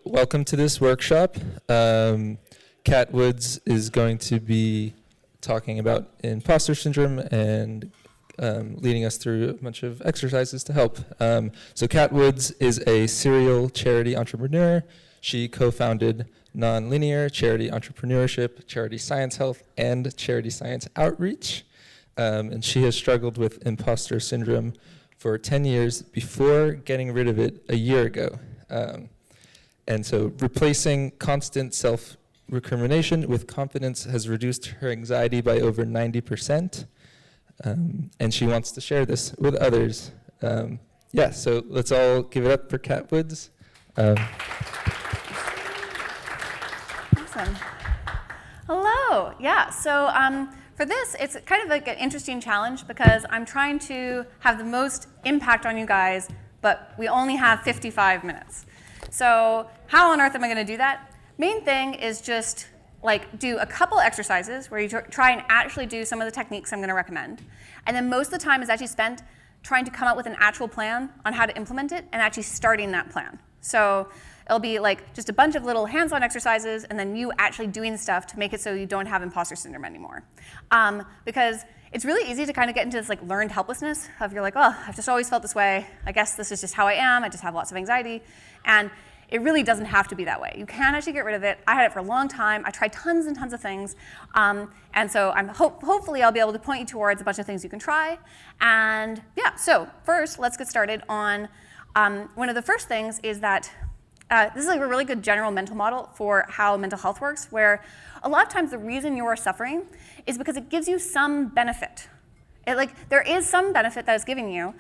Welcome to this workshop. Kat Woods is going to be talking about imposter syndrome and leading us through a bunch of exercises to help. So Kat Woods is a serial charity entrepreneur. She co-founded Nonlinear Charity Entrepreneurship, Charity Science Health, and Charity Science Outreach. And she has struggled with imposter syndrome for 10 years before getting rid of it a year ago. And so replacing constant self-recrimination with confidence has reduced her anxiety by over 90%. And she wants to share this with others. Yeah, so let's all give it up for Kat Woods. Awesome. Hello. Yeah, so for this, it's kind of like an interesting challenge because I'm trying to have the most impact on you guys, but we only have 55 minutes. So how on earth am I going to do that? Main thing is just like do a couple exercises where you try and actually do some of the techniques I'm going to recommend. And then most of the time is actually spent trying to come up with an actual plan on how to implement it and actually starting that plan. So it'll be like just a bunch of little hands-on exercises and then you actually doing stuff to make it so you don't have imposter syndrome anymore. Because it's really easy to kind of get into this like learned helplessness of you're like, oh, I've just always felt this way. I guess this is just how I am. I just have lots of anxiety. And it really doesn't have to be that way. You can actually get rid of it. I had it for a long time. I tried tons and tons of things. And so hopefully I'll be able to point you towards a bunch of things you can try. And yeah, so first let's get started on one of the first things is that this is like a really good general mental model for how mental health works, where a lot of times the reason you are suffering is because it gives you some benefit. There is some benefit that it's giving you.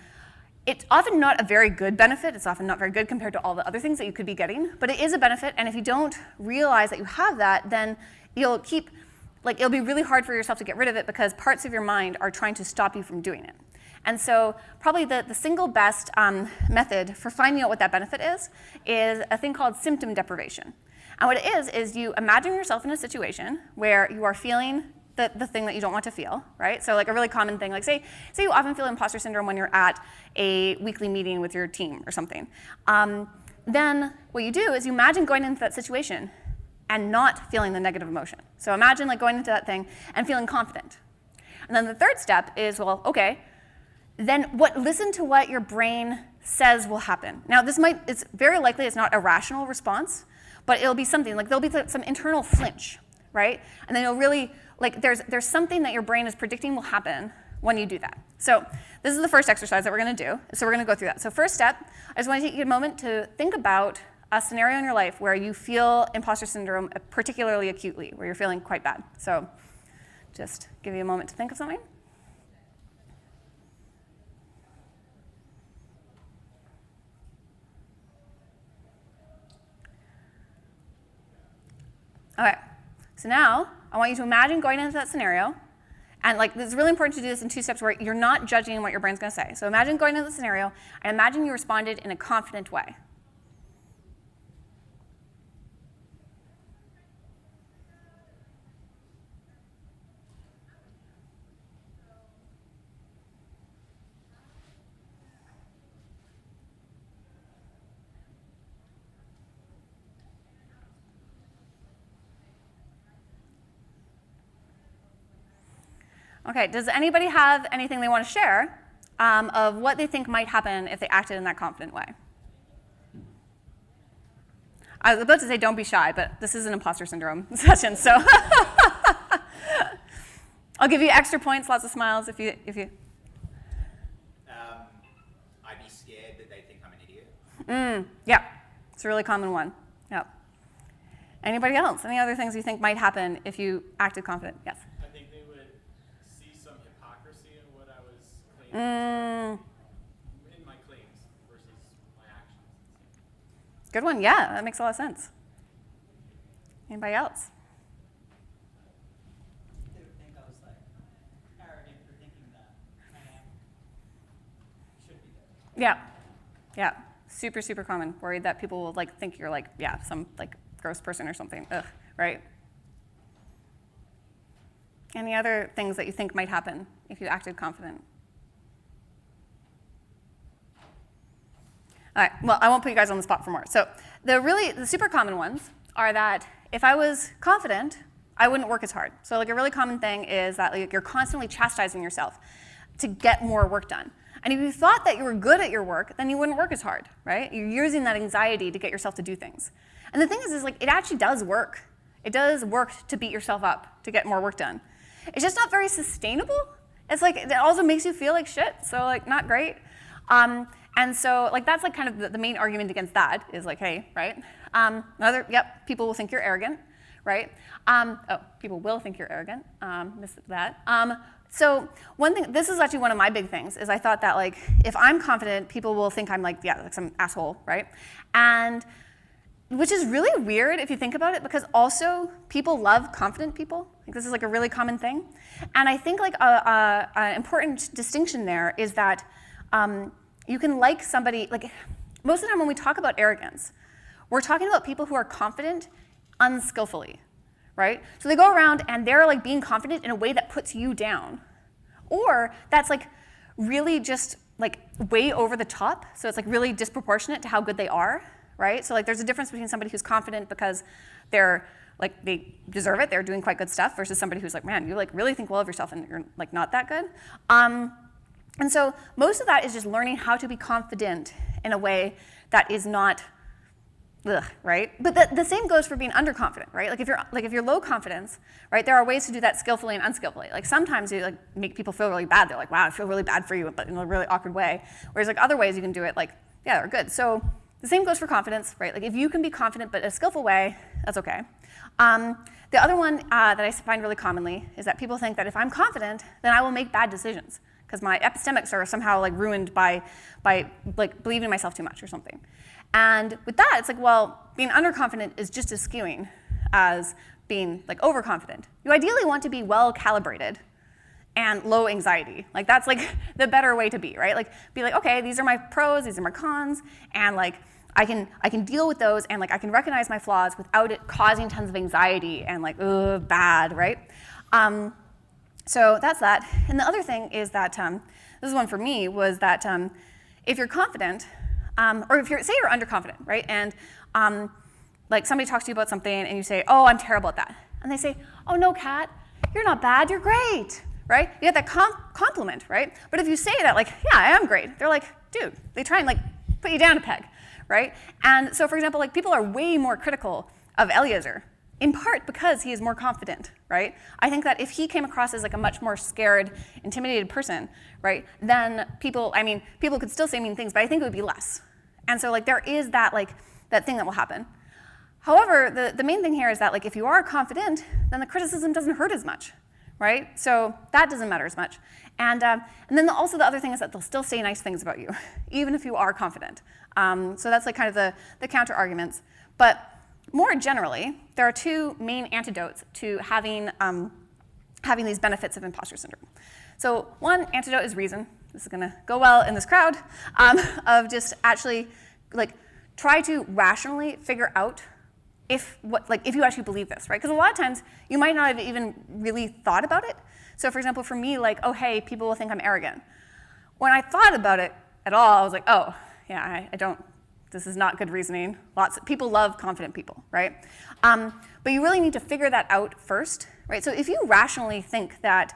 It's often not a very good benefit. It's often not very good compared to all the other things that you could be getting, but it is a benefit, and if you don't realize that you have that, then it'll be really hard for yourself to get rid of it because parts of your mind are trying to stop you from doing it. And so probably the single best method for finding out what that benefit is a thing called symptom deprivation. And what it is you imagine yourself in a situation where you are feeling the thing that you don't want to feel, right? So like a really common thing, like say you often feel imposter syndrome when you're at a weekly meeting with your team or something. Then what you do is you imagine going into that situation and not feeling the negative emotion. So imagine like going into that thing and feeling confident. And then the third step is, well, okay, then listen to what your brain says will happen. Now it's very likely it's not a rational response, but it'll be something, like there'll be some internal flinch, right? And then it'll really, like there's something that your brain is predicting will happen when you do that. So this is the first exercise that we're gonna do. So we're gonna go through that. So first step, I just wanna take you a moment to think about a scenario in your life where you feel imposter syndrome particularly acutely, where you're feeling quite bad. So just give you a moment to think of something. Okay, so now I want you to imagine going into that scenario, and like it's really important to do this in two steps where you're not judging what your brain's going to say. So imagine going into the scenario, and imagine you responded in a confident way. Okay, does anybody have anything they want to share of what they think might happen if they acted in that confident way? I was about to say don't be shy, but this is an imposter syndrome session, so I'll give you extra points, lots of smiles if you. I'd be scared that they think I'm an idiot. Yeah, it's a really common one. Yeah. Anybody else? Any other things you think might happen if you acted confident? Yes. In my claims versus my actions. Good one, yeah, that makes a lot of sense. Anybody else? They would think I was like arrogant for thinking that I should be there. Yeah, super, super common. Worried that people will like think you're like, yeah, some like gross person or something. Ugh, right? Any other things that you think might happen if you acted confident? All right, well, I won't put you guys on the spot for more. So the super common ones are that if I was confident, I wouldn't work as hard. So like a really common thing is that like, you're constantly chastising yourself to get more work done. And if you thought that you were good at your work, then you wouldn't work as hard, right? You're using that anxiety to get yourself to do things. And the thing is like, it actually does work. It does work to beat yourself up to get more work done. It's just not very sustainable. It's like, it also makes you feel like shit, so like, not great. And so like, that's like kind of the main argument against that is like, hey, right? People will think you're arrogant, right? People will think you're arrogant, missed that. So one thing, this is actually one of my big things, is I thought that like, if I'm confident, people will think I'm like, yeah, like some asshole, right? And which is really weird if you think about it, because also people love confident people. Like this is like a really common thing. And I think like an important distinction there is that you can like somebody, like most of the time when we talk about arrogance, we're talking about people who are confident unskillfully, right? So they go around and they're like being confident in a way that puts you down. Or that's like really just like way over the top. So it's like really disproportionate to how good they are, right? So like there's a difference between somebody who's confident because they're like, they deserve it, they're doing quite good stuff, versus somebody who's like, man, you like really think well of yourself and you're like not that good. And so most of that is just learning how to be confident in a that is not, right? But the same goes for being underconfident, right? Like if you're low confidence, right? There are ways to do that skillfully and unskillfully. Like sometimes you like make people feel really bad. They're like, wow, I feel really bad for you, but in a really awkward way. Whereas like other ways you can do it like, yeah, they're good. So the same goes for confidence, right? Like if you can be confident but in a skillful way, that's okay. The other one that I find really commonly is that people think that if I'm confident, then I will make bad decisions, because my epistemics are somehow like ruined by like believing in myself too much or something. And with that, it's like, well, being underconfident is just as skewing as being like overconfident. You ideally want to be well calibrated and low anxiety. Like that's like the better way to be, right? Like be like, okay, these are my pros, these are my cons, and like I can deal with those, and like I can recognize my flaws without it causing tons of anxiety and like, bad, right? So that's that. And the other thing is that, this is one for me, was that if you're confident, or if say you're underconfident, right? And like somebody talks to you about something and you say, oh, I'm terrible at that. And they say, oh no, Kat, you're not bad, you're great, right? You get that compliment, right? But if you say that like, yeah, I am great, they're like, dude, they try and like put you down a peg, right? And so for example, like people are way more critical of Eliezer, in part because he is more confident, right? I think that if he came across as like a much more scared, intimidated person, right, then people could still say mean things, but I think it would be less. And so like there is that like that thing that will happen. However, the main thing here is that like if you are confident, then the criticism doesn't hurt as much, right? So that doesn't matter as much. And then also the other thing is that they'll still say nice things about you, even if you are confident. So that's like kind of the counter arguments. But more generally, there are two main antidotes to having these benefits of imposter syndrome. So one antidote is reason. This is gonna go well in this crowd, of just actually like try to rationally figure out if you actually believe this, right? Because a lot of times you might not have even really thought about it. So for example, for me, like, oh hey, people will think I'm arrogant. When I thought about it at all, I was like, oh yeah, I don't. This is not good reasoning. People love confident people, right? But you really need to figure that out first, right? So if you rationally think that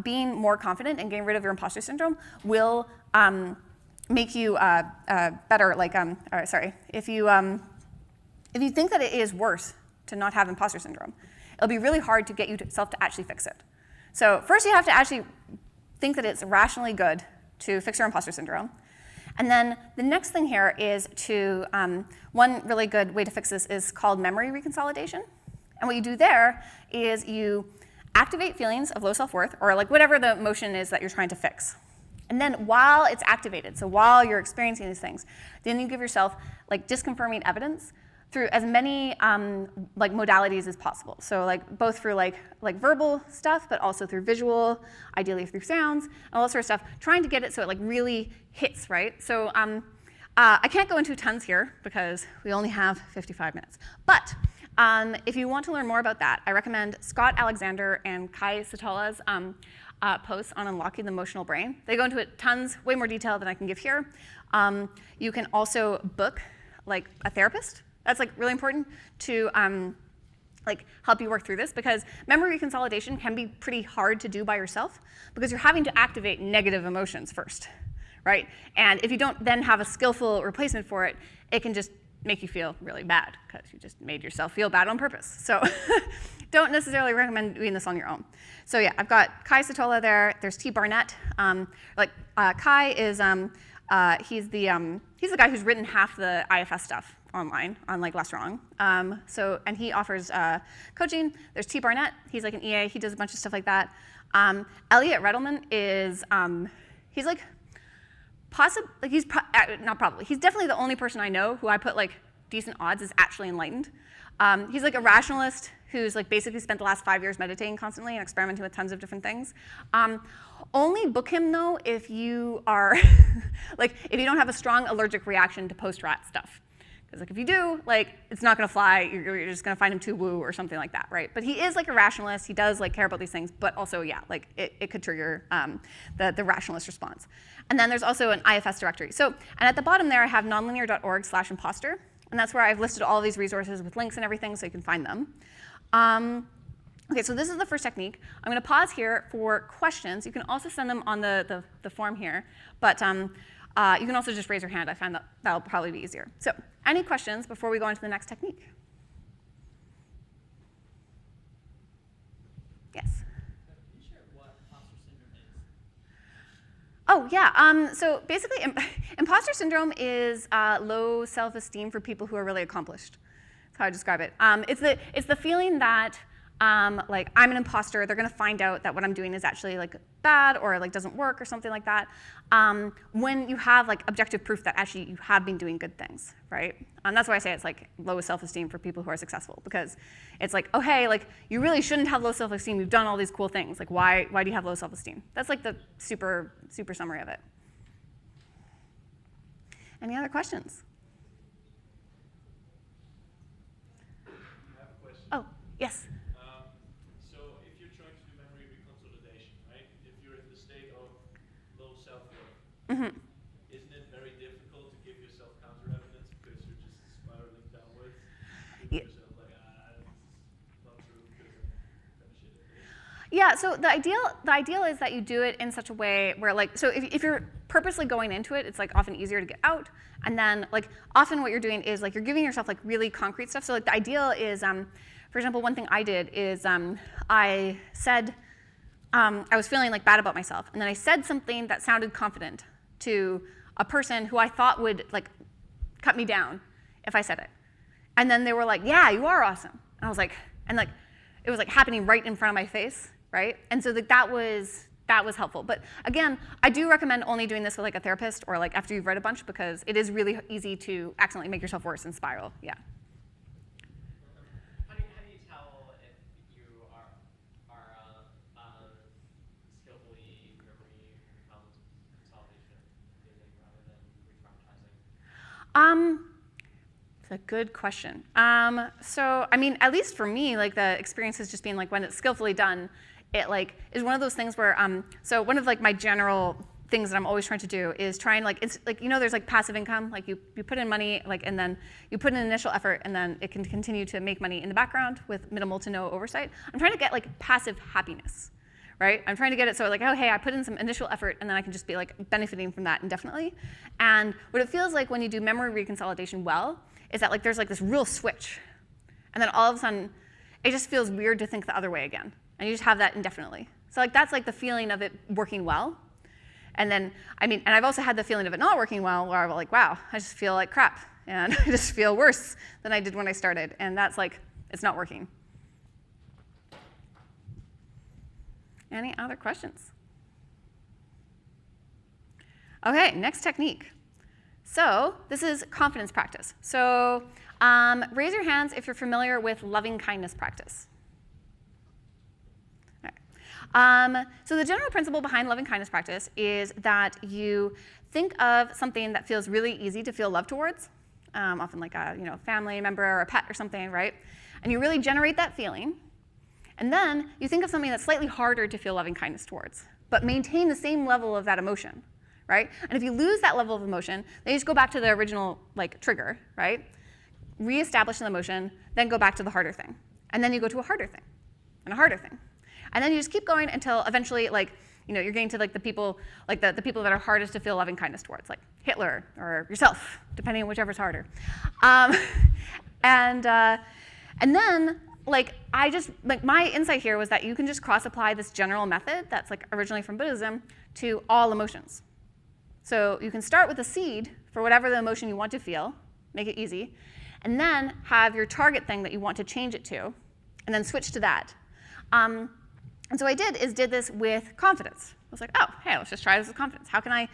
being more confident and getting rid of your imposter syndrome will make you better, like, if you think that it is worse to not have imposter syndrome, it'll be really hard to get yourself to actually fix it. So first you have to actually think that it's rationally good to fix your imposter syndrome. And then the next thing here is to, one really good way to fix this is called memory reconsolidation. And what you do there is you activate feelings of low self-worth, or like whatever the emotion is that you're trying to fix. And then while it's activated, so while you're experiencing these things, then you give yourself like disconfirming evidence through as many like modalities as possible. So like both through like verbal stuff, but also through visual, ideally through sounds, and all that sort of stuff, trying to get it so it like really hits, right? So I can't go into tons here because we only have 55 minutes. But if you want to learn more about that, I recommend Scott Alexander and Kai Satala's posts on unlocking the emotional brain. They go into it tons, way more detail than I can give here. You can also book like a therapist. That's like really important to like help you work through this, because memory reconsolidation can be pretty hard to do by yourself because you're having to activate negative emotions first, right? And if you don't then have a skillful replacement for it, it can just make you feel really bad because you just made yourself feel bad on purpose. So don't necessarily recommend doing this on your own. So yeah, I've got Kai Satola there. There's T. Barnett. Kai is he's the guy who's written half the IFS stuff online on like Less Wrong. And he offers coaching. There's T. Barnett. He's like an EA. He does a bunch of stuff like that. Elliot Redelman is he's like he's definitely the only person I know who I put like decent odds is actually enlightened. He's like a rationalist who's like basically spent the last 5 years meditating constantly and experimenting with tons of different things. Only book him though if you are like if you don't have a strong allergic reaction to post-rat stuff. Because like if you do, like it's not gonna fly. You're just gonna find him too woo or something like that, right? But he is like a rationalist. He does like care about these things, but also yeah, like it could trigger the rationalist response. And then there's also an IFS directory. So and at the bottom there I have nonlinear.org/impostor, and that's where I've listed all these resources with links and everything, so you can find them. Okay, so this is the first technique. I'm going to pause here for questions. You can also send them on the form here, but you can also just raise your hand. I find that that'll probably be easier. So any questions before we go into the next technique? Yes? Can you share what imposter syndrome is? Oh, yeah. So basically, imposter syndrome is low self-esteem for people who are really accomplished. That's how I describe it. It's the feeling that like I'm an imposter. They're going to find out that what I'm doing is actually like bad or like doesn't work or something like that. When you have like objective proof that actually you have been doing good things, right? And that's why I say it's like low self-esteem for people who are successful, because it's like, oh hey, like you really shouldn't have low self-esteem. You've done all these cool things. Like why do you have low self-esteem? That's like the super summary of it. Any other questions? I have a question. Oh, yes. So if you're trying to do memory reconsolidation, right? If you're in the state of low self-worth, Mm-hmm. isn't it very difficult to give yourself counter-evidence because you're just spiraling downwards? You give yourself like, this is not true because I'm kind of shit at this. Yeah, so the ideal is that you do it in such a way where like, so if you're purposely going into it, it's like often easier to get out. And then like often what you're doing is like you're giving yourself like really concrete stuff. So like the ideal is, for example, one thing I did is I said, I was feeling like bad about myself. And then I said something that sounded confident to a person who I thought would like cut me down if I said it. And then they were like, yeah, you are awesome. And I was like, and like, it was like happening right in front of my face, right? And so that was helpful. But again, I do recommend only doing this with like a therapist or like after you've read a bunch, because it is really easy to accidentally make yourself worse and spiral, yeah. How do you tell if you are skillfully memory consolidation using rather than re-traumatizing? It's a good question. So, I mean, at least for me, like the experience has just been like when it's skillfully done, it like is one of those things where, so one of like my general things that I'm always trying to do is try and like, it's like, you know, there's like passive income, like you put in money, like, and then you put in initial effort and then it can continue to make money in the background with minimal to no oversight. I'm trying to get like passive happiness, right? I'm trying to get it so like, oh, hey, I put in some initial effort and then I can just be like benefiting from that indefinitely. And what it feels like when you do memory reconsolidation well is that like there's like this real switch. And then all of a sudden, it just feels weird to think the other way again. And you just have that indefinitely. So like that's like the feeling of it working well. And then, I mean, and I've also had the feeling of it not working well where I'm like, wow, I just feel like crap. And I just feel worse than I did when I started. And that's like, it's not working. Any other questions? Okay, next technique. So this is confidence practice. So raise your hands if you're familiar with loving kindness practice. So the general principle behind loving kindness practice is that you think of something that feels really easy to feel love towards, often like a family member or a pet or something, right? And you really generate that feeling, And then you think of something that's slightly harder to feel loving kindness towards, but maintain the same level of that emotion, right? And if you lose that level of emotion, then you just go back to the original trigger, right? Reestablish the emotion, then go back to the harder thing. And then you go to a harder thing, and a harder thing. And then you just keep going until eventually, you're getting to the people, the people that are hardest to feel loving kindness towards, like Hitler or yourself, depending on whichever's harder. And then, my insight here was that you can just cross-apply this general method that's originally from Buddhism to all emotions. So you can start with a seed for whatever the emotion you want to feel, make it easy, and then have your target thing that you want to change it to, and then switch to that. And so what I did this with confidence. I was like, oh, hey, let's just try this with confidence. How can I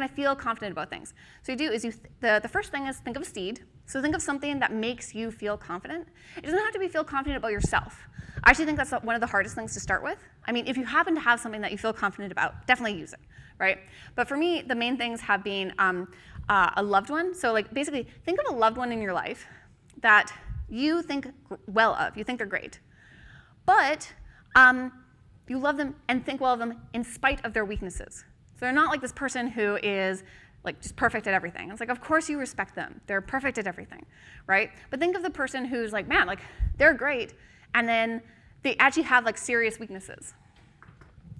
feel confident about things? So the first thing is think of a seed. So think of something that makes you feel confident. It doesn't have to be feel confident about yourself. I actually think that's one of the hardest things to start with. I mean, if you happen to have something that you feel confident about, definitely use it, right? But for me, the main things have been a loved one. So basically, think of a loved one in your life that you think well of. You think they're great. But you love them and think well of them in spite of their weaknesses. So they're not like this person who is just perfect at everything. It's of course you respect them. They're perfect at everything, right? But think of the person who's man, they're great, and then they actually have serious weaknesses.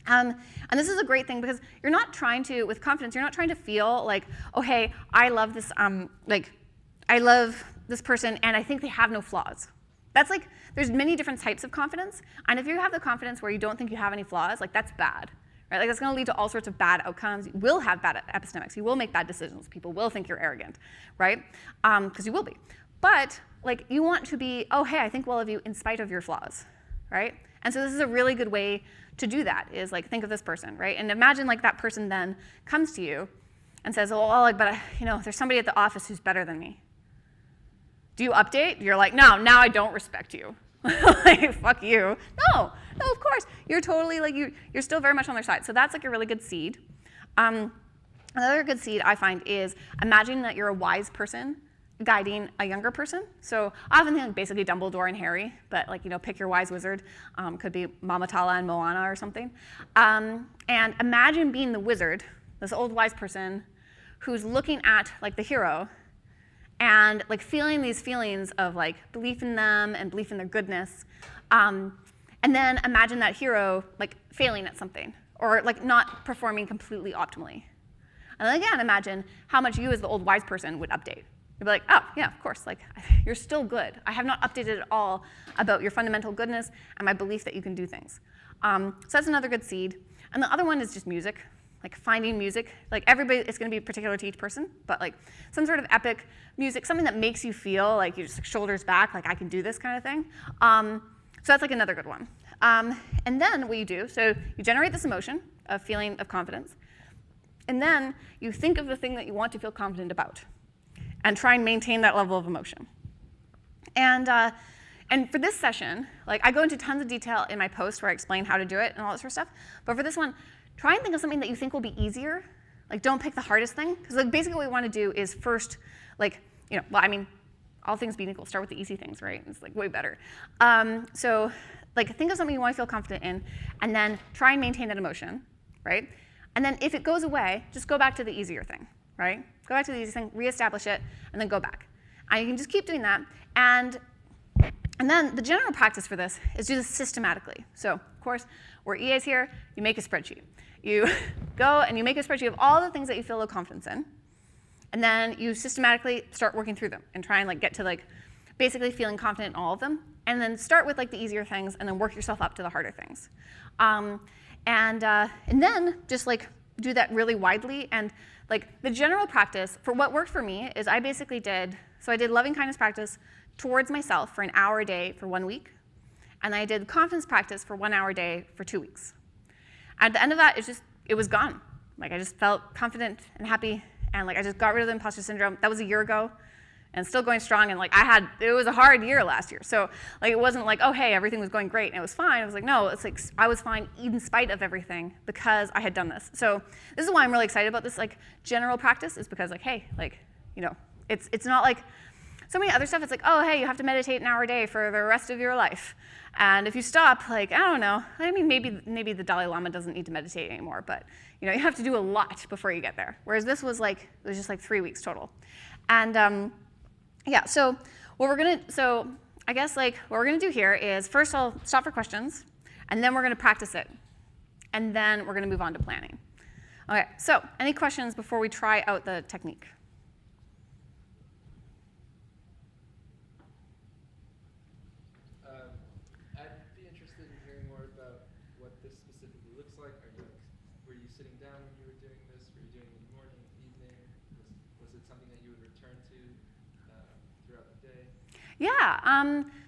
And this is a great thing because you're not trying to, with confidence, you're not trying to feel oh, hey, I love this, I love this person and I think they have no flaws. That's there's many different types of confidence, and if you have the confidence where you don't think you have any flaws, that's bad, right? That's going to lead to all sorts of bad outcomes. You will have bad epistemics. You will make bad decisions. People will think you're arrogant, right? Because you will be. But you want to be, oh, hey, I think well of you in spite of your flaws, right? And so this is a really good way to do that, is think of this person, right? And imagine that person then comes to you and says, oh, but there's somebody at the office who's better than me. Do you update? You're no, now I don't respect you. Fuck you. No, of course. You're totally, you're still very much on their side. So that's a really good seed. Another good seed I find is imagining that you're a wise person guiding a younger person. So I often think basically Dumbledore and Harry, but pick your wise wizard. Could be Mama Tala and Moana or something. And imagine being the wizard, this old wise person, who's looking at the hero and feeling these feelings of belief in them and belief in their goodness, and then imagine that hero failing at something or not performing completely optimally. And then again, imagine how much you as the old wise person would update. You'd be oh yeah, of course, you're still good. I have not updated at all about your fundamental goodness and my belief that you can do things. So that's another good seed. And the other one is just music. Finding music, everybody, it's going to be particular to each person, but some sort of epic music, something that makes you feel you just shoulders back, I can do this kind of thing. So that's another good one. And then what you do, so you generate this emotion of feeling of confidence, and then you think of the thing that you want to feel confident about, and try and maintain that level of emotion. And for this session, I go into tons of detail in my post where I explain how to do it and all that sort of stuff, but for this one, try and think of something that you think will be easier. Don't pick the hardest thing, because basically what we want to do is first, all things being equal, start with the easy things, right? It's way better. So think of something you want to feel confident in, and then try and maintain that emotion, right? And then if it goes away, just go back to the easier thing, right? Go back to the easy thing, reestablish it, and then go back. And you can just keep doing that. And then the general practice for this is do this systematically. So of course, we're EAs here. You make a spreadsheet. You go and you make a spreadsheet of all the things that you feel low confidence in, and then you systematically start working through them and try and get to basically feeling confident in all of them, and then start with the easier things and then work yourself up to the harder things. And then just do that really widely. And the general practice for what worked for me is I did loving kindness practice towards myself for an hour a day for 1 week, and I did confidence practice for 1 hour a day for 2 weeks. At the end of that, it was gone. I just felt confident and happy, and I just got rid of the imposter syndrome. That was a year ago, and still going strong. And it was a hard year last year, so it wasn't oh hey, everything was going great and it was fine. It was no, it's I was fine in spite of everything because I had done this. So this is why I'm really excited about this general practice, is because hey, it's not so many other stuff, it's like, oh, hey, you have to meditate an hour a day for the rest of your life. And if you stop, like, I don't know, I mean, maybe the Dalai Lama doesn't need to meditate anymore, but you have to do a lot before you get there. Whereas this was like, it was just like 3 weeks total. And yeah, so I guess like what we're gonna do here is first I'll stop for questions, and then we're gonna practice it. And then we're gonna move on to planning. Okay, so any questions before we try out the technique? I'd be interested in hearing more about what this specifically looks like. Were you sitting down when you were doing this? Were you doing it in the morning, evening? Was it something that you would return to throughout the day? Yeah,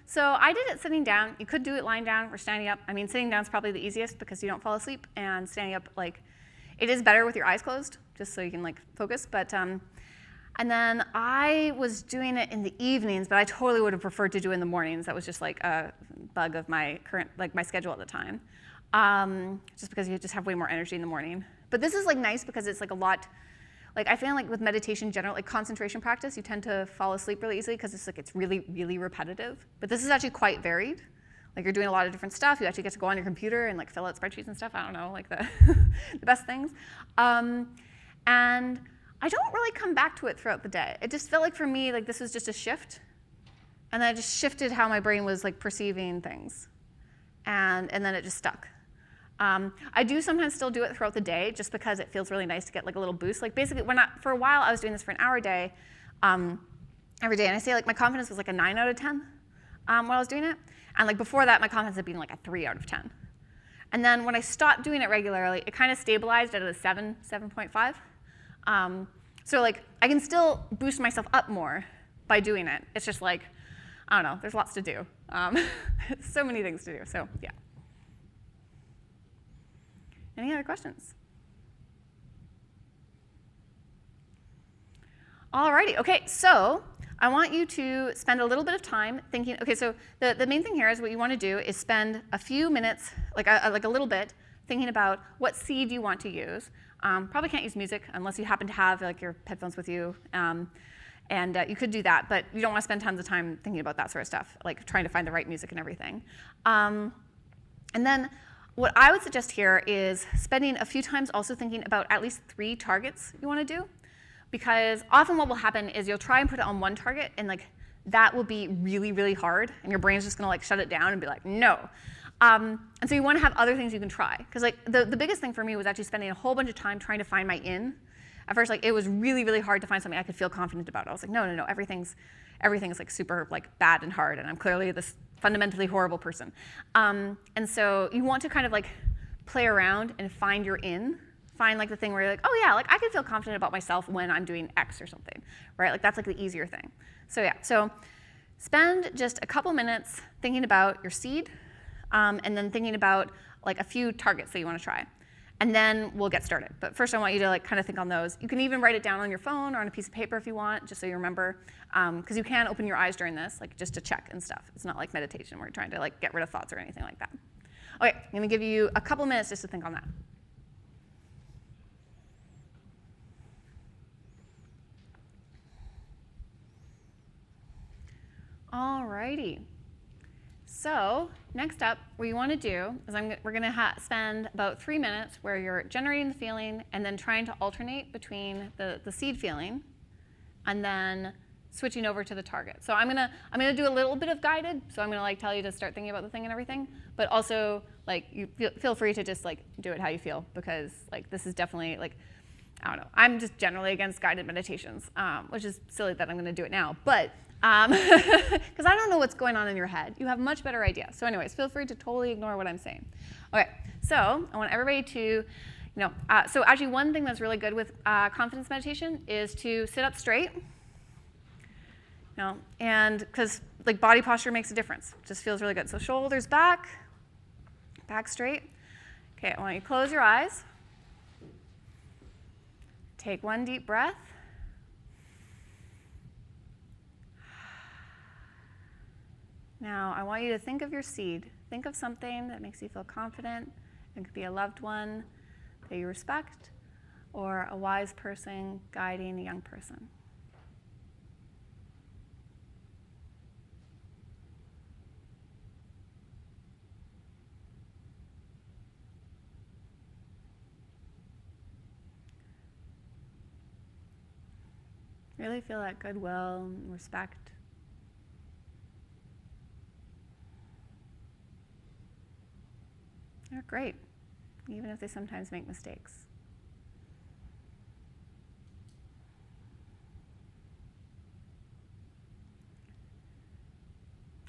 so I did it sitting down. You could do it lying down or standing up. I mean, sitting down is probably the easiest because you don't fall asleep, and standing up, like, it is better with your eyes closed, just so you can like focus. But and then I was doing it in the evenings, but I totally would have preferred to do it in the mornings. That was just like a bug of my current, like my schedule at the time, just because you just have way more energy in the morning. But this is like nice because it's like a lot. Like I feel like with meditation in general, like concentration practice, you tend to fall asleep really easily because it's really, really repetitive. But this is actually quite varied. Like you're doing a lot of different stuff. You actually get to go on your computer and like fill out spreadsheets and stuff. I don't know, like the, the best things. And I don't really come back to it throughout the day. It just felt like for me, like this was just a shift. And then I just shifted how my brain was like perceiving things. And then it just stuck. I do sometimes still do it throughout the day just because it feels really nice to get like a little boost. Like basically, for a while, I was doing this for an hour a day, every day. And I say like my confidence was like a 9 out of 10 while I was doing it. And like before that, my confidence had been like a 3 out of 10. And then when I stopped doing it regularly, it kind of stabilized at a 7.5. So like I can still boost myself up more by doing it. It's just like, I don't know, there's lots to do. So many things to do, so yeah. Any other questions? Alrighty, okay, so I want you to spend a little bit of time thinking, okay, so the main thing here is what you want to do is spend a few minutes, like a little bit, thinking about what seed you want to use. Probably can't use music unless you happen to have like your headphones with you. And you could do that, but you don't want to spend tons of time thinking about that sort of stuff, like trying to find the right music and everything. And then what I would suggest here is spending a few times also thinking about at least 3 targets you want to do. Because often what will happen is you'll try and put it on one target, and like that will be really, really hard, and your brain's just going to like shut it down and be like, no. And so you want to have other things you can try. Because like the biggest thing for me was actually spending a whole bunch of time trying to find my in. At first, like it was really, really hard to find something I could feel confident about. I was like, no, everything is like super like bad and hard, and I'm clearly this fundamentally horrible person. And so you want to kind of like play around and find your in. Find like the thing where you're like, oh yeah, like I can feel confident about myself when I'm doing X or something, right? Like that's like the easier thing. So yeah, so spend just a couple minutes thinking about your seed, and then thinking about like a few targets that you want to try. And then we'll get started. But first I want you to like kind of think on those. You can even write it down on your phone or on a piece of paper if you want, just so you remember. Because you can open your eyes during this, like just to check and stuff. It's not like meditation where you're trying to like get rid of thoughts or anything like that. Okay, I'm gonna give you a couple minutes just to think on that. Alrighty. So next up, what you want to do is we're going to spend about 3 minutes where you're generating the feeling and then trying to alternate between the seed feeling and then switching over to the target. So I'm gonna do a little bit of guided. So I'm gonna like tell you to start thinking about the thing and everything, but also like you feel free to just like do it how you feel, because like this is definitely like, I don't know. I'm just generally against guided meditations, which is silly that I'm going to do it now. But because I don't know what's going on in your head. You have a much better idea. So anyways, feel free to totally ignore what I'm saying. Okay, so I want everybody to, so actually one thing that's really good with confidence meditation is to sit up straight. And because like body posture makes a difference. It just feels really good. So shoulders back, back straight. Okay, I want you to close your eyes. Take one deep breath. Now, I want you to think of your seed. Think of something that makes you feel confident. It could be a loved one that you respect, or a wise person guiding a young person. Really feel that goodwill, respect. They're great, even if they sometimes make mistakes.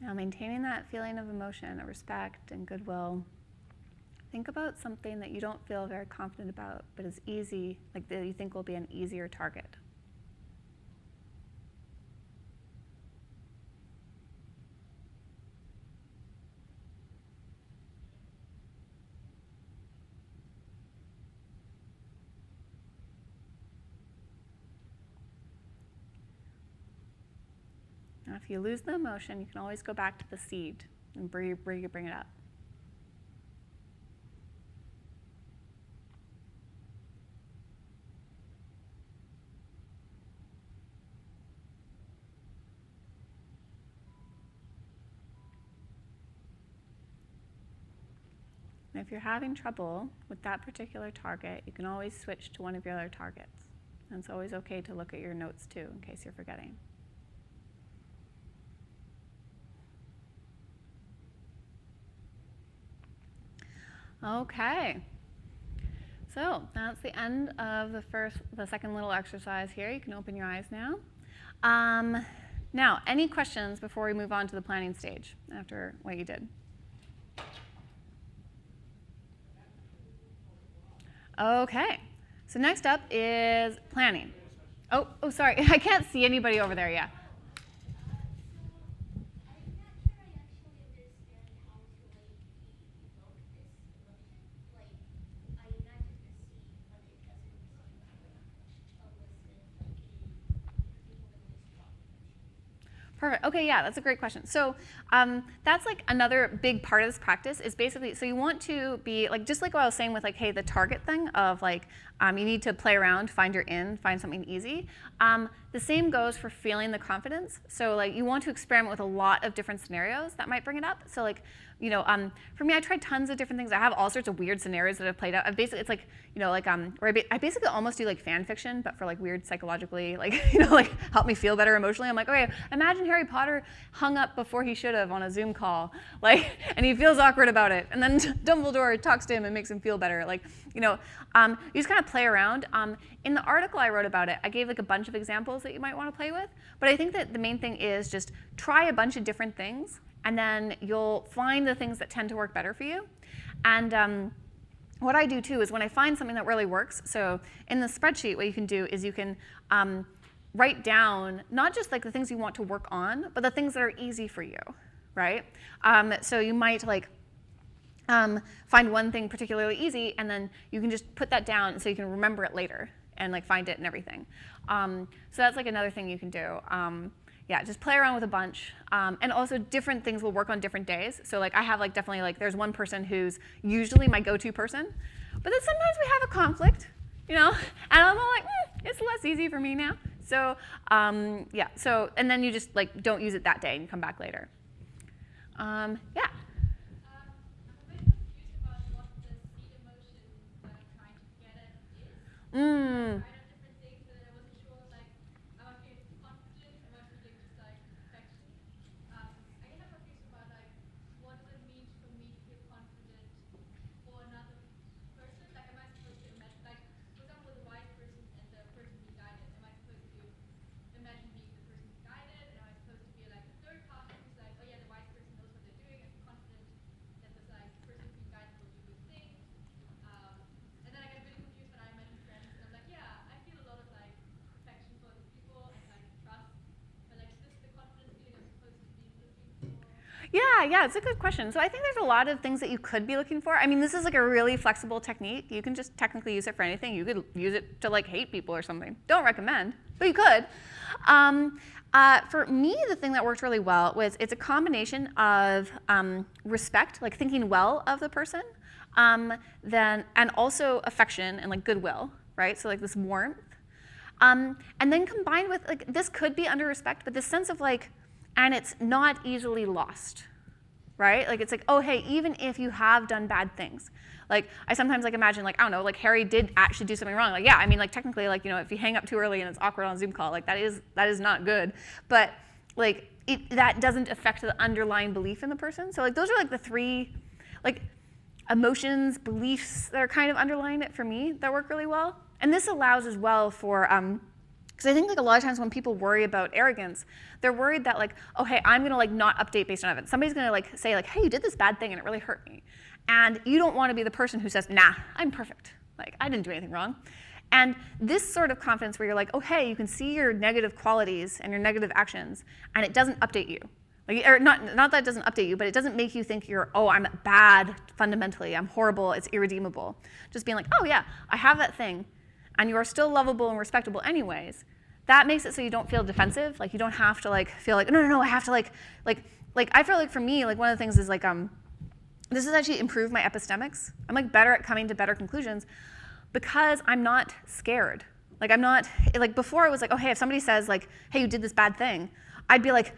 Now, maintaining that feeling of emotion, of respect and goodwill, think about something that you don't feel very confident about, but is easy, like that you think will be an easier target. Now, if you lose the emotion, you can always go back to the seed and bring it up. And if you're having trouble with that particular target, you can always switch to one of your other targets. And it's always okay to look at your notes too, in case you're forgetting. Okay, so that's the end of the second little exercise here. You can open your eyes now. Now, any questions before we move on to the planning stage after what you did? Okay, so next up is planning. Oh, sorry, I can't see anybody over there yet. Perfect. Okay, yeah, that's a great question. So that's like another big part of this practice is basically, so you want to be like, just like what I was saying with like, hey, the target thing of like, you need to play around, find your in, find something easy. The same goes for feeling the confidence. So like you want to experiment with a lot of different scenarios that might bring it up. So like, you know, for me, I tried tons of different things. I have all sorts of weird scenarios that have played out. I've basically, it's like, you know, like, where I basically almost do like fan fiction, but for like weird psychologically, like, you know, like help me feel better emotionally. I'm like, okay, imagine Harry Potter hung up before he should have on a Zoom call, like, and he feels awkward about it. And then Dumbledore talks to him and makes him feel better. Like, you know, you just kind of play around. In the article I wrote about it, I gave like a bunch of examples that you might want to play with. But I think that the main thing is just try a bunch of different things, and then you'll find the things that tend to work better for you. And what I do too is when I find something that really works, so in the spreadsheet, what you can do is you can write down not just like the things you want to work on, but the things that are easy for you, right? So you might like find one thing particularly easy, and then you can just put that down so you can remember it later and like find it and everything. So that's like another thing you can do. Yeah, just play around with a bunch. And also different things will work on different days. So like I have like definitely like there's one person who's usually my go-to person, but then sometimes we have a conflict, you know? And I'm all like, it's less easy for me now. So yeah, so, and then you just like don't use it that day and you come back later. Yeah. I'm a bit confused about what the seed emotion that I'm trying to get at is. Mm. Tried out different things, but I wasn't sure, like, am I feeling confident? Am I feeling just, like, perfection? I guess I'm confused about, like, what does it mean for me to feel confident for another person? Like, am I supposed to imagine, like, for example, the wise person and the person being guided, am I supposed to imagine being the person being guided? And am I supposed to be, like, a third party who's like, oh yeah, the wise person knows what they're doing and confident that this, like, person being guided will do good things? And then I get really confused when I imagine friends, and I'm like, yeah, I feel a lot of like affection for other people and like trust, but like, is this the confidence feeling I'm supposed to be looking for? Yeah, it's a good question. So I think there's a lot of things that you could be looking for. I mean, this is like a really flexible technique. You can just technically use it for anything. You could use it to like hate people or something. Don't recommend, but you could. For me, the thing that worked really well was it's a combination of respect, like thinking well of the person, and also affection and like goodwill, right? So like this warmth. And then combined with, like, this could be under respect, but this sense of like, and it's not easily lost, right? Like it's like, oh, hey, even if you have done bad things, like I sometimes like imagine like, I don't know, like Harry did actually do something wrong. Like, yeah, I mean, like technically, like, you know, if you hang up too early and it's awkward on a Zoom call, like that is not good. But like that doesn't affect the underlying belief in the person. So like those are like the three like emotions, beliefs that are kind of underlying it for me that work really well. And this allows as well for, because I think like a lot of times when people worry about arrogance, they're worried that like, oh, hey, I'm gonna like not update based on evidence. Somebody's gonna like say like, hey, you did this bad thing and it really hurt me. And you don't wanna be the person who says, nah, I'm perfect. Like, I didn't do anything wrong. And this sort of confidence where you're like, oh, hey, you can see your negative qualities and your negative actions, and it doesn't update you. Like, or not that it doesn't update you, but it doesn't make you think you're, oh, I'm bad fundamentally, I'm horrible, it's irredeemable. Just being like, oh yeah, I have that thing, and you are still lovable and respectable anyways. That makes it so you don't feel defensive. Like you don't have to like feel like, no, I have to like I feel like for me, like one of the things is like, this has actually improved my epistemics. I'm like better at coming to better conclusions because I'm not scared. Like I'm not, like before I was like, oh hey, if somebody says like, hey, you did this bad thing, I'd be like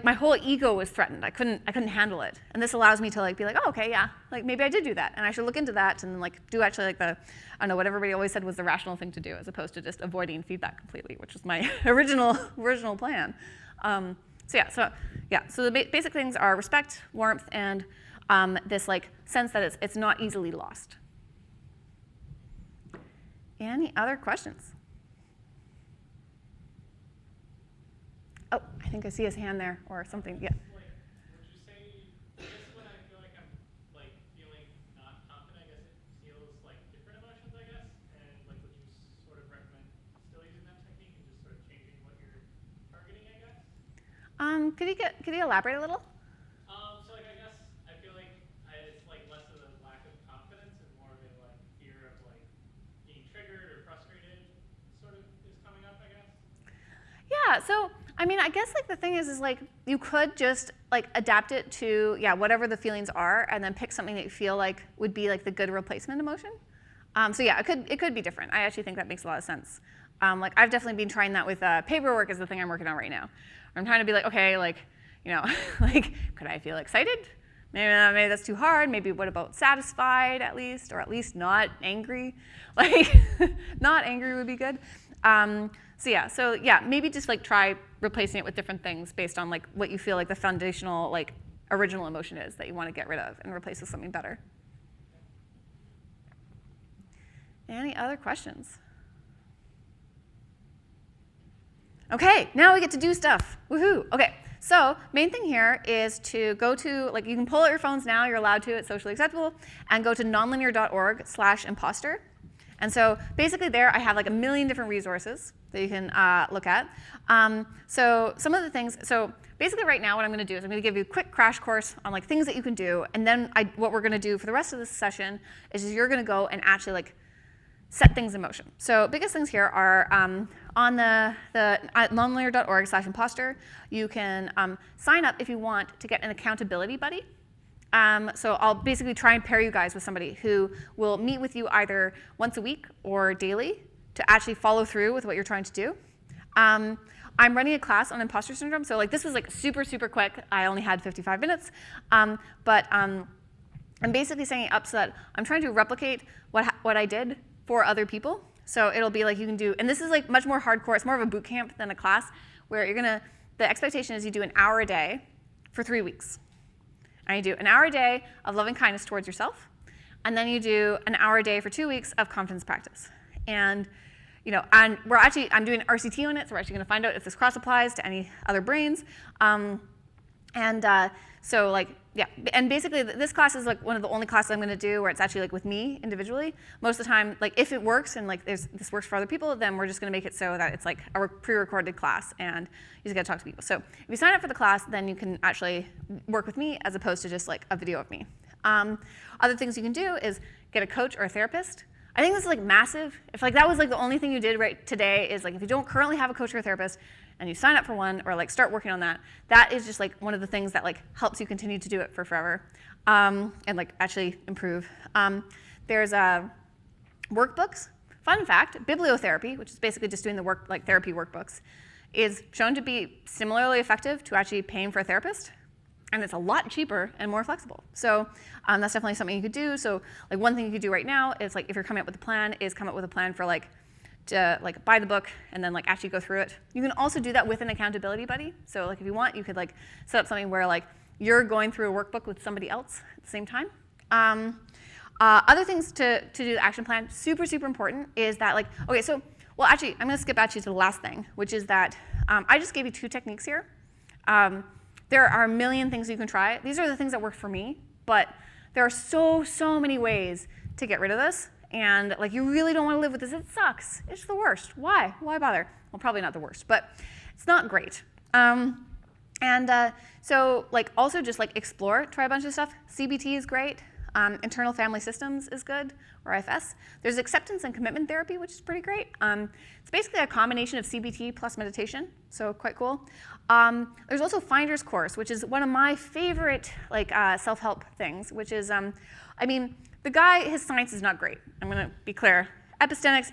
my whole ego was threatened. I couldn't handle it. And this allows me to like be like, oh, okay, yeah, like maybe I did do that, and I should look into that and like do actually like the, I don't know, what everybody always said was the rational thing to do, as opposed to just avoiding feedback completely, which was my original plan. So the basic things are respect, warmth, and this like sense that it's not easily lost. Any other questions? Oh, I think I see his hand there or something. Yeah. Would you say, I guess when I feel like I'm like feeling not confident, I guess it feels like different emotions, I guess. And like, would you sort of recommend still using that technique and just sort of changing what you're targeting, I guess? Could you elaborate a little? So like I guess I feel like it's like less of a lack of confidence and more of a like fear of like being triggered or frustrated sort of is coming up, I guess. Yeah, so I mean, I guess like the thing is like you could just like adapt it to whatever the feelings are, and then pick something that you feel like would be like the good replacement emotion. So yeah, it could be different. I actually think that makes a lot of sense. Like I've definitely been trying that with paperwork is the thing I'm working on right now. I'm trying to be like, okay, like like could I feel excited? Maybe that's too hard. Maybe what about satisfied at least, or at least not angry? Like not angry would be good. So maybe just like try replacing it with different things based on like what you feel like the foundational like original emotion is that you want to get rid of and replace with something better. Any other questions? Okay, now we get to do stuff. Woohoo! Okay, so main thing here is to go to, like you can pull out your phones now, you're allowed to, it's socially acceptable, and go to nonlinear.org/impostor. And so basically there I have like a million different resources that you can look at. So some of the things, so basically right now what I'm going to do is I'm going to give you a quick crash course on like things that you can do, and then what we're going to do for the rest of this session is you're going to go and actually like set things in motion. So biggest things here are on the nonlinear.org/impostor, you can sign up if you want to get an accountability buddy. So I'll basically try and pair you guys with somebody who will meet with you either once a week or daily to actually follow through with what you're trying to do. I'm running a class on imposter syndrome, so like this was like super, super quick. I only had 55 minutes, but I'm basically setting it up so that I'm trying to replicate what I did for other people. So it'll be like you can do, and this is like much more hardcore. It's more of a boot camp than a class where the expectation is you do an hour a day for 3 weeks. And you do an hour a day of loving kindness towards yourself, and then you do an hour a day for 2 weeks of confidence practice. And and I'm doing RCT on it, so we're actually going to find out if this cross applies to any other brains. So like, yeah, and basically this class is like one of the only classes I'm going to do where it's actually like with me individually. Most of the time, like if it works and like this works for other people, then we're just going to make it so that it's like a pre-recorded class and you just got to talk to people. So if you sign up for the class, then you can actually work with me as opposed to just like a video of me. Other things you can do is get a coach or a therapist. I think this is like massive. If like that was like the only thing you did right today is like if you don't currently have a coach or a therapist and you sign up for one or like start working on that, that is just like one of the things that like helps you continue to do it for forever and like actually improve. There's workbooks. Fun fact, bibliotherapy, which is basically just doing the therapy workbooks, is shown to be similarly effective to actually paying for a therapist. And it's a lot cheaper and more flexible. So that's definitely something you could do. So like one thing you could do right now is like if you're coming up with a plan, is come up with a plan for like to like buy the book and then like actually go through it. You can also do that with an accountability buddy. So like if you want, you could like set up something where like you're going through a workbook with somebody else at the same time. Other things to do the action plan, super, super important, is that like, okay, so, well actually, I'm gonna skip actually to the last thing, which is that I just gave you 2 techniques here. There are a million things you can try. These are the things that work for me, but there are so many ways to get rid of this. And like you really don't want to live with this. It sucks. It's the worst. Why? Why bother? Well, probably not the worst, but it's not great. So like also just like explore, try a bunch of stuff. CBT is great. Internal family systems is good, or IFS. There's acceptance and commitment therapy, which is pretty great. It's basically a combination of CBT plus meditation, so quite cool. There's also Finder's Course, which is one of my favorite like self-help things, which is, I mean, the guy, his science is not great. I'm gonna be clear. Epistemics,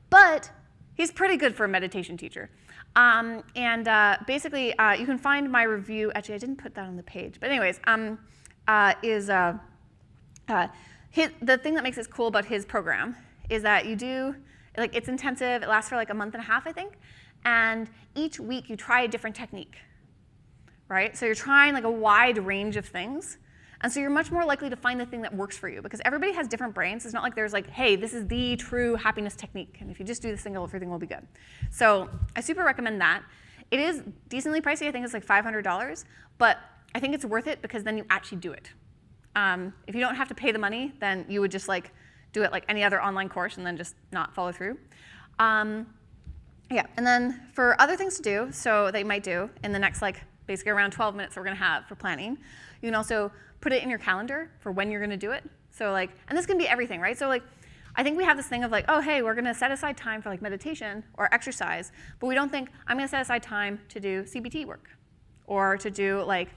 but he's pretty good for a meditation teacher. Basically, you can find my review. Actually, I didn't put that on the page, but anyways, the thing that makes it cool about his program is that you do, like it's intensive, it lasts for like a month and a half, I think, and each week you try a different technique, right? So you're trying like a wide range of things, and so you're much more likely to find the thing that works for you, because everybody has different brains. It's not like there's like, hey, this is the true happiness technique, and if you just do this thing, everything will be good. So I super recommend that. It is decently pricey, I think it's like $500, but I think it's worth it because then you actually do it. If you don't have to pay the money, then you would just like do it like any other online course and then just not follow through. Yeah, and then for other things to do, so that you might do in the next like basically around 12 minutes that we're gonna have for planning, you can also put it in your calendar for when you're gonna do it. So like, and this can be everything, right? So like, I think we have this thing of like, oh hey, we're gonna set aside time for like meditation or exercise, but we don't think I'm gonna set aside time to do CBT work or to do like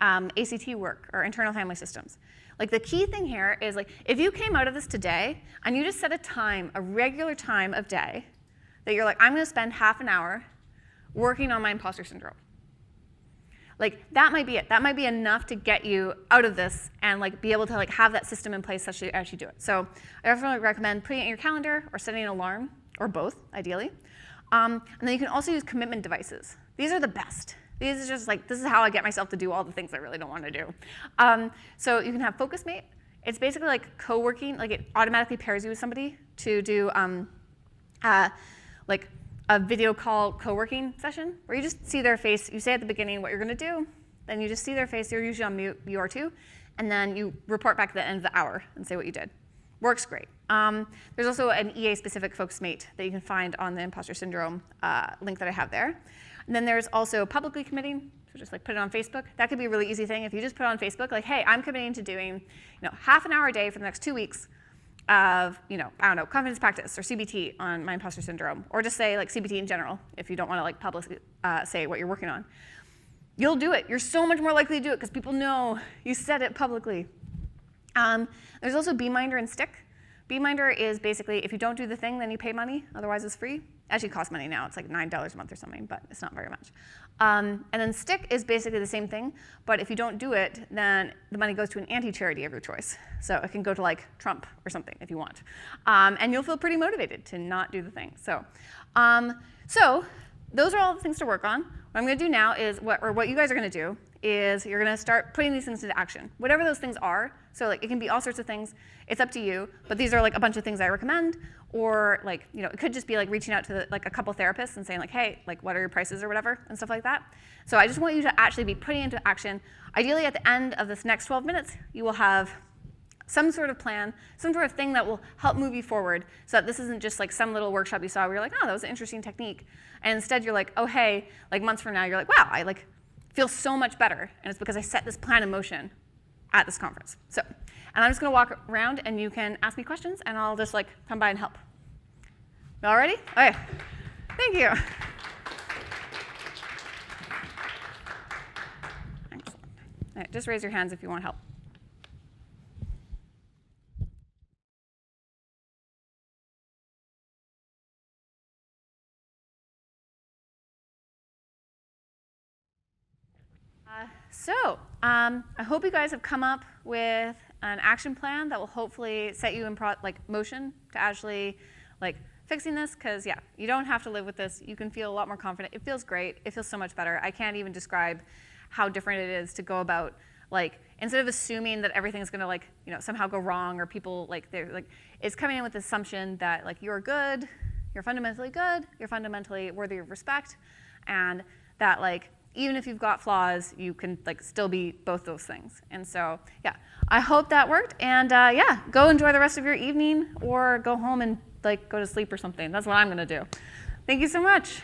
ACT work or internal family systems. Like the key thing here is like, if you came out of this today and you just set a time, a regular time of day, that you're like, I'm gonna spend half an hour working on my imposter syndrome. Like that might be it. That might be enough to get you out of this and like be able to like have that system in place such that you actually do it. So I definitely recommend putting it in your calendar or setting an alarm, or both, ideally. And then you can also use commitment devices. These are the best. These are just like, this is how I get myself to do all the things I really don't want to do. So you can have FocusMate. It's basically like co-working, like it automatically pairs you with somebody to do like a video call co-working session where you just see their face, you say at the beginning what you're gonna do, then you just see their face, they're usually on mute, you are too, and then you report back at the end of the hour and say what you did. Works great. There's also an EA-specific FocusMate that you can find on the imposter syndrome link that I have there. And then there's also publicly committing, so just like put it on Facebook. That could be a really easy thing. If you just put it on Facebook, like, hey, I'm committing to doing half an hour a day for the next 2 weeks of, I don't know, confidence practice or CBT on my imposter syndrome, or just say like CBT in general if you don't want to like publicly say what you're working on. You'll do it. You're so much more likely to do it because people know you said it publicly. There's also BeMinder and Stick. BeMinder is basically, if you don't do the thing, then you pay money. Otherwise, it's free. Actually, it costs money now. It's like $9 a month or something, but it's not very much. And then Stick is basically the same thing, but if you don't do it, then the money goes to an anti-charity of your choice. So it can go to like Trump or something if you want. And you'll feel pretty motivated to not do the thing. So those are all the things to work on. What I'm going to do now is, what you guys are going to do is you're going to start putting these things into action. Whatever those things are, so like it can be all sorts of things, it's up to you, but these are like a bunch of things I recommend, or like, it could just be like reaching out to like a couple therapists and saying like, hey, like what are your prices or whatever, and stuff like that. So I just want you to actually be putting into action. Ideally at the end of this next 12 minutes, you will have some sort of plan, some sort of thing that will help move you forward, so that this isn't just like some little workshop you saw where you're like, oh, that was an interesting technique. And instead you're like, oh, hey, like months from now, you're like, wow, I like feel so much better, and it's because I set this plan in motion at this conference. So, and I'm just gonna walk around and you can ask me questions and I'll just like come by and help. You all ready? Okay, thank you. Excellent. All right, just raise your hands if you want help. I hope you guys have come up with an action plan that will hopefully set you in motion to actually fixing this, because yeah, you don't have to live with this. You can feel a lot more confident. It feels great. It feels so much better. I can't even describe how different it is to go about instead of assuming that everything's gonna somehow go wrong, or people it's coming in with the assumption that you're good, you're fundamentally good, you're fundamentally worthy of respect, and that even if you've got flaws, you can still be both those things. And so yeah, I hope that worked. And yeah, go enjoy the rest of your evening, or go home and go to sleep or something. That's what I'm gonna do. Thank you so much.